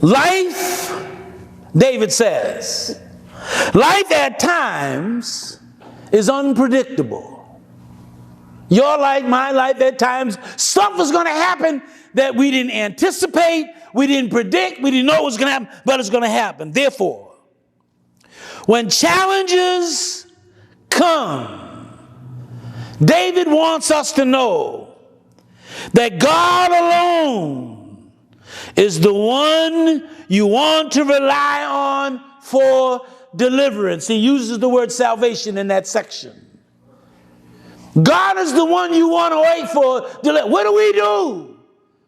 Life, David says, life at times is unpredictable. Your life, my life, at times, stuff is going to happen that we didn't anticipate, we didn't predict, we didn't know it was going to happen, but it's going to happen. Therefore, when challenges come, David wants us to know that God alone is the one you want to rely on for deliverance. He uses the word salvation in that section. God is the one you want to wait for. What do we do?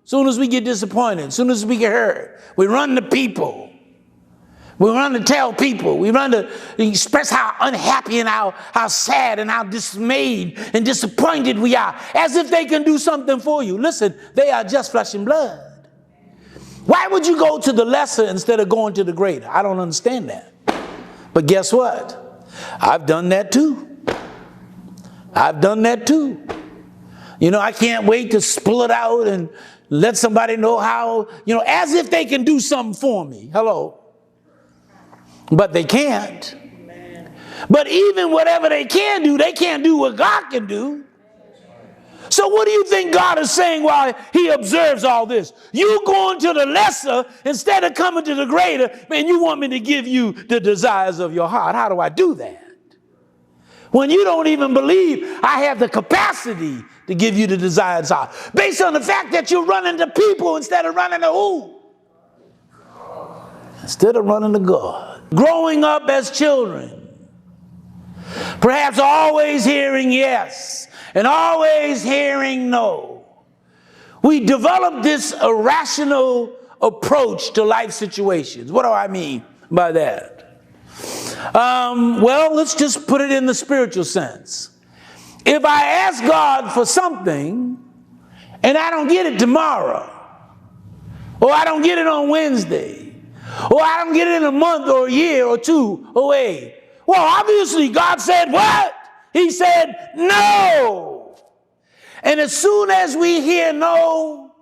As soon as we get disappointed, as soon as we get hurt, we run to people. We run to tell people. We run to express how unhappy and how sad and how dismayed and disappointed we are, as if they can do something for you. Listen, they are just flesh and blood. Why would you go to the lesser instead of going to the greater? I don't understand that. But guess what? I've done that too. I've done that too. You know, I can't wait to spill it out and let somebody know how, as if they can do something for me. Hello. But they can't. But even whatever they can't do what God can do. So what do you think God is saying while he observes all this? You going to the lesser instead of coming to the greater, man, you want me to give you the desires of your heart. How do I do that? When you don't even believe I have the capacity to give you the desires of heart. Based on the fact that you're running to people instead of running to who? Instead of running to God. Growing up as children, perhaps always hearing yes and always hearing no, we develop this irrational approach to life situations. What do I mean by that? Well, let's just put it in the spiritual sense. If I ask God for something and I don't get it tomorrow, or I don't get it on Wednesday, or I don't get it in a month or a year or two away, well, obviously God said what? He said no. And as soon as we hear no,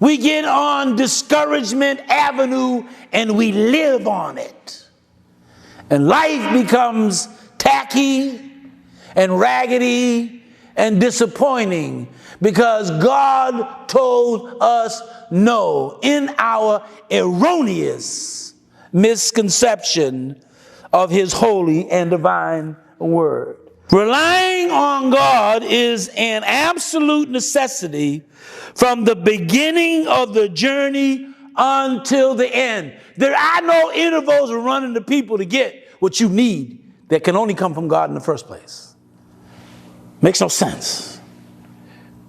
we get on discouragement avenue and we live on it. And life becomes tacky and raggedy and disappointing because God told us no in our erroneous misconception of his holy and divine word. Relying on God is an absolute necessity from the beginning of the journey until the end. There are no intervals of running to people to get what you need that can only come from God in the first place. Makes no sense.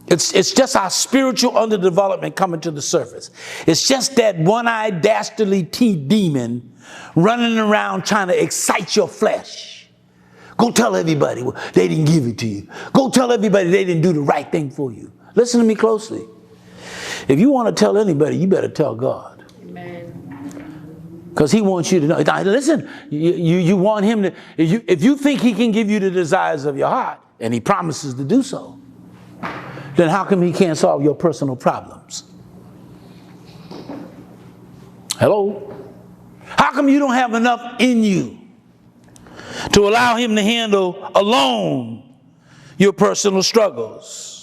It's just our spiritual underdevelopment coming to the surface. It's just that one-eyed, dastardly demon running around trying to excite your flesh. Go tell everybody they didn't give it to you. Go tell everybody they didn't do the right thing for you. Listen to me closely. If you want to tell anybody, you better tell God. Amen. Because he wants you to know. Now, listen, you want him to, if you think he can give you the desires of your heart, and he promises to do so, then how come he can't solve your personal problems? Hello? How come you don't have enough in you to allow him to handle alone your personal struggles?